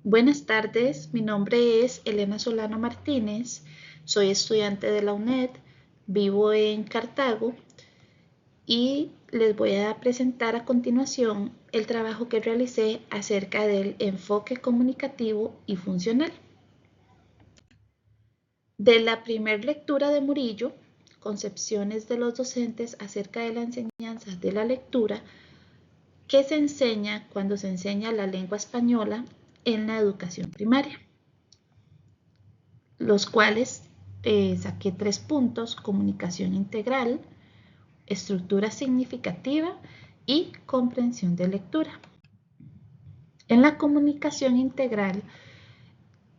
Buenas tardes, mi nombre es Elena Solano Martínez, soy estudiante de la UNED, vivo en Cartago y les voy a presentar a continuación el trabajo que realicé acerca del enfoque comunicativo y funcional. De la primer lectura de Murillo, Concepciones de los docentes acerca de la enseñanza de la lectura, que se enseña cuando se enseña la lengua española en la educación primaria, los cuales saqué 3 puntos: comunicación integral, estructura significativa y comprensión de lectura. En la comunicación integral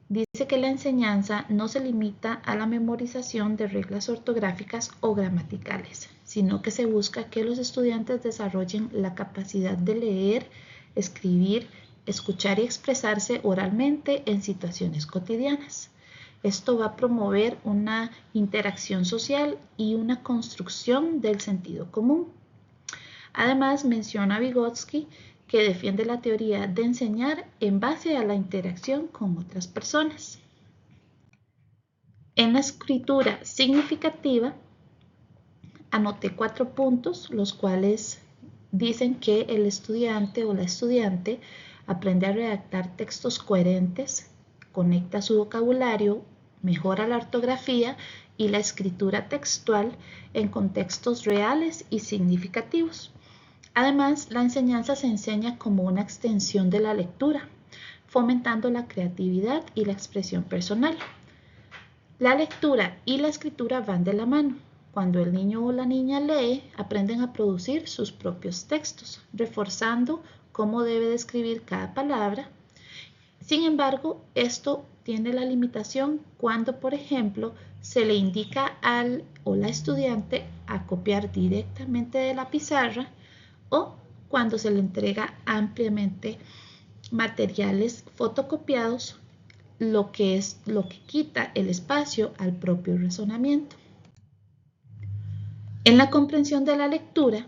dice que la enseñanza no se limita a la memorización de reglas ortográficas o gramaticales, sino que se busca que los estudiantes desarrollen la capacidad de leer, escribir, escuchar y expresarse oralmente en situaciones cotidianas. Esto va a promover una interacción social y una construcción del sentido común. Además, menciona Vygotsky que defiende la teoría de enseñar en base a la interacción con otras personas. En la escritura significativa, anoté 4 puntos, los cuales dicen que el estudiante o la estudiante aprende a redactar textos coherentes, conecta su vocabulario, mejora la ortografía y la escritura textual en contextos reales y significativos. Además, la enseñanza se enseña como una extensión de la lectura, fomentando la creatividad y la expresión personal. La lectura y la escritura van de la mano. Cuando el niño o la niña lee, aprenden a producir sus propios textos, reforzando cómo debe describir cada palabra. Sin embargo, esto tiene la limitación cuando, por ejemplo, se le indica al o la estudiante a copiar directamente de la pizarra, o cuando se le entrega ampliamente materiales fotocopiados, lo que quita el espacio al propio razonamiento. En la comprensión de la lectura,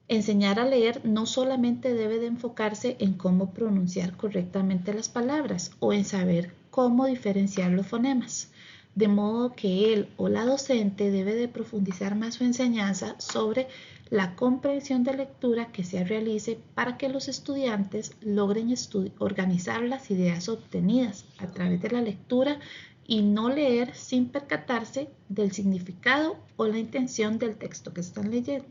enseñar a leer no solamente debe de enfocarse en cómo pronunciar correctamente las palabras o en saber cómo diferenciar los fonemas, de modo que él o la docente debe de profundizar más su enseñanza sobre la comprensión de lectura que se realice para que los estudiantes logren organizar las ideas obtenidas a través de la lectura y no leer sin percatarse del significado o la intención del texto que están leyendo.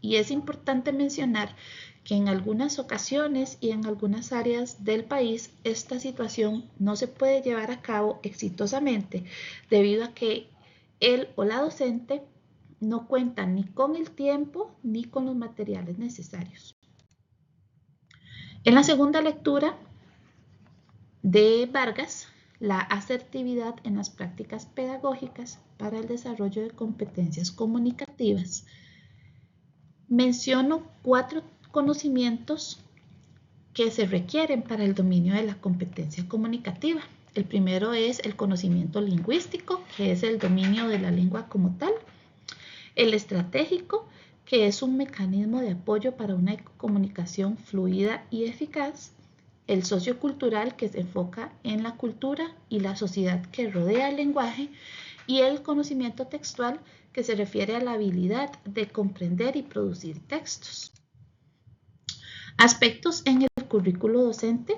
Y es importante mencionar que en algunas ocasiones y en algunas áreas del país esta situación no se puede llevar a cabo exitosamente debido a que él o la docente no cuentan ni con el tiempo ni con los materiales necesarios. En la segunda lectura de Vargas, la asertividad en las prácticas pedagógicas para el desarrollo de competencias comunicativas, menciono 4 conocimientos que se requieren para el dominio de la competencia comunicativa. El primero es el conocimiento lingüístico, que es el dominio de la lengua como tal. El estratégico, que es un mecanismo de apoyo para una comunicación fluida y eficaz. El sociocultural, que se enfoca en la cultura y la sociedad que rodea el lenguaje. Y el conocimiento textual, que se refiere a la habilidad de comprender y producir textos. Aspectos en el currículo docente.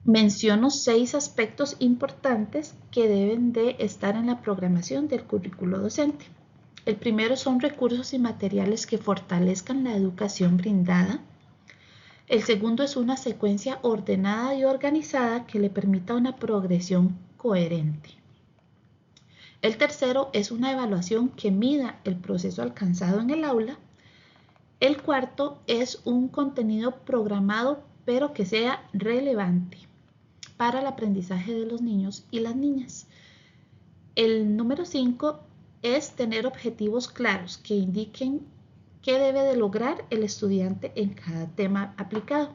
Menciono 6 aspectos importantes que deben de estar en la programación del currículo docente. El primero son recursos y materiales que fortalezcan la educación brindada. El segundo es una secuencia ordenada y organizada que le permita una progresión coherente. El tercero es una evaluación que mida el proceso alcanzado en el aula. El cuarto es un contenido programado pero que sea relevante para el aprendizaje de los niños y las niñas. El número 5 es tener objetivos claros que indiquen qué debe de lograr el estudiante en cada tema aplicado.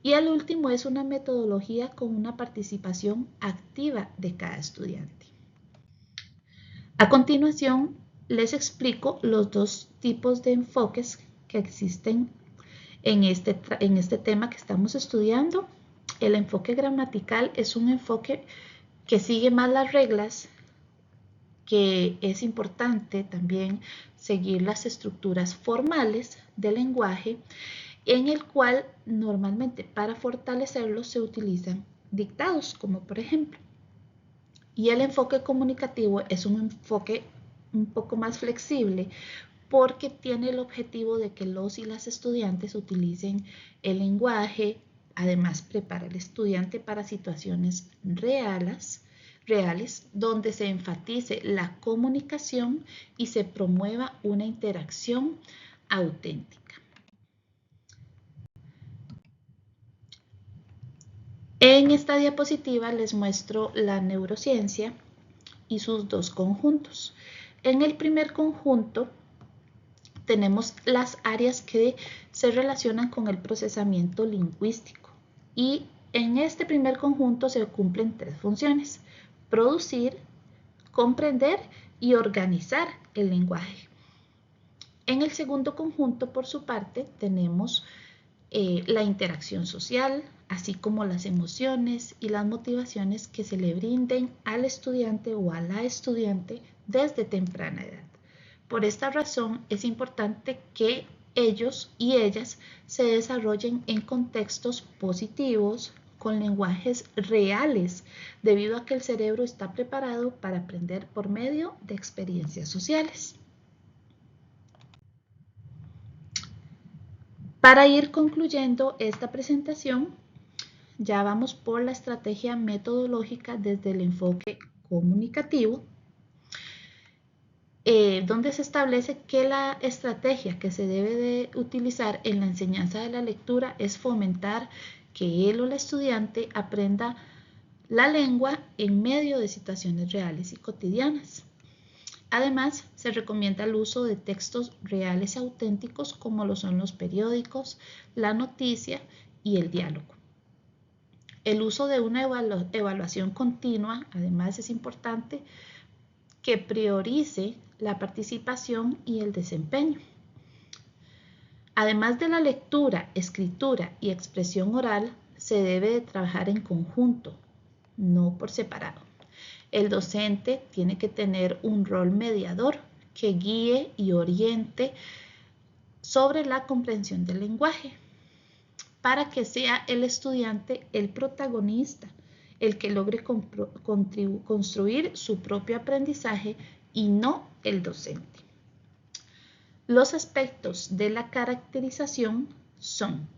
Y el último es una metodología con una participación activa de cada estudiante. A continuación, les explico los 2 tipos de enfoques que existen En este tema que estamos estudiando, el enfoque gramatical es un enfoque que sigue más las reglas, que es importante también seguir las estructuras formales del lenguaje, en el cual normalmente para fortalecerlo se utilizan dictados, como por ejemplo. Y el enfoque comunicativo es un enfoque un poco más flexible porque tiene el objetivo de que los y las estudiantes utilicen el lenguaje, además prepara al estudiante para situaciones reales donde se enfatice la comunicación y se promueva una interacción auténtica. En esta diapositiva les muestro la neurociencia y sus dos conjuntos. En el primer conjunto tenemos las áreas que se relacionan con el procesamiento lingüístico y en este primer conjunto se cumplen tres funciones: producir, comprender y organizar el lenguaje. En el segundo conjunto, por su parte, tenemos la interacción social, así como las emociones y las motivaciones que se le brinden al estudiante o a la estudiante desde temprana edad. Por esta razón es importante que ellos y ellas se desarrollen en contextos positivos, con lenguajes reales, debido a que el cerebro está preparado para aprender por medio de experiencias sociales. Para ir concluyendo esta presentación, ya vamos por la estrategia metodológica desde el enfoque comunicativo, donde se establece que la estrategia que se debe de utilizar en la enseñanza de la lectura es fomentar que él o la estudiante aprenda la lengua en medio de situaciones reales y cotidianas. Además, se recomienda el uso de textos reales y auténticos como lo son los periódicos, la noticia y el diálogo. El uso de una evaluación continua, además, es importante que priorice la participación y el desempeño. Además de la lectura, escritura y expresión oral, se debe de trabajar en conjunto, no por separado. El docente tiene que tener un rol mediador que guíe y oriente sobre la comprensión del lenguaje, para que sea el estudiante el protagonista, el que logre construir su propio aprendizaje y no el docente. Los aspectos de la caracterización son: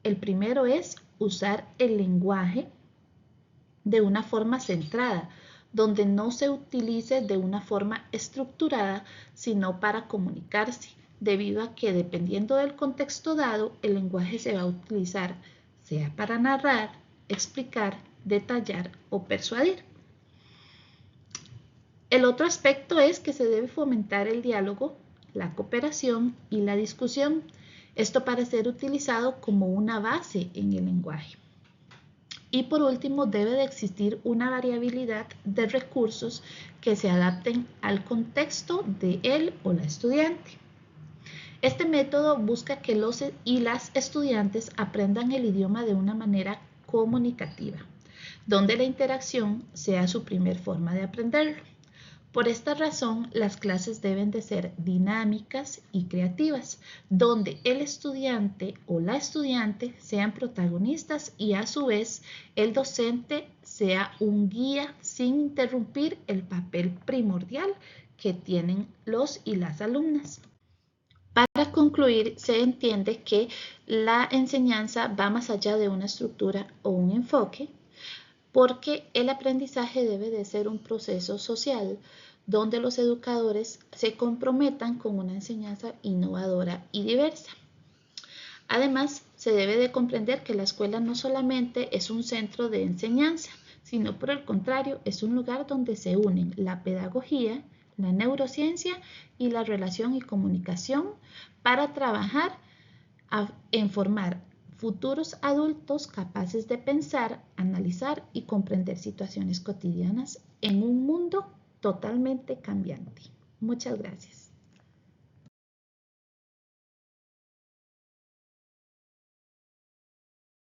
el primero es usar el lenguaje de una forma centrada, donde no se utilice de una forma estructurada, sino para comunicarse, debido a que dependiendo del contexto dado, el lenguaje se va a utilizar, sea para narrar, explicar, detallar o persuadir. El otro aspecto es que se debe fomentar el diálogo, la cooperación y la discusión, esto para ser utilizado como una base en el lenguaje. Y por último, debe de existir una variabilidad de recursos que se adapten al contexto de él o la estudiante. Este método busca que los y las estudiantes aprendan el idioma de una manera comunicativa, donde la interacción sea su primer forma de aprenderlo. Por esta razón, las clases deben de ser dinámicas y creativas, donde el estudiante o la estudiante sean protagonistas y a su vez el docente sea un guía sin interrumpir el papel primordial que tienen los y las alumnas. Para concluir, se entiende que la enseñanza va más allá de una estructura o un enfoque, porque el aprendizaje debe de ser un proceso social donde los educadores se comprometan con una enseñanza innovadora y diversa. Además, se debe de comprender que la escuela no solamente es un centro de enseñanza, sino por el contrario, es un lugar donde se unen la pedagogía, la neurociencia y la relación y comunicación para trabajar en formar futuros adultos capaces de pensar, analizar y comprender situaciones cotidianas en un mundo totalmente cambiante. Muchas gracias.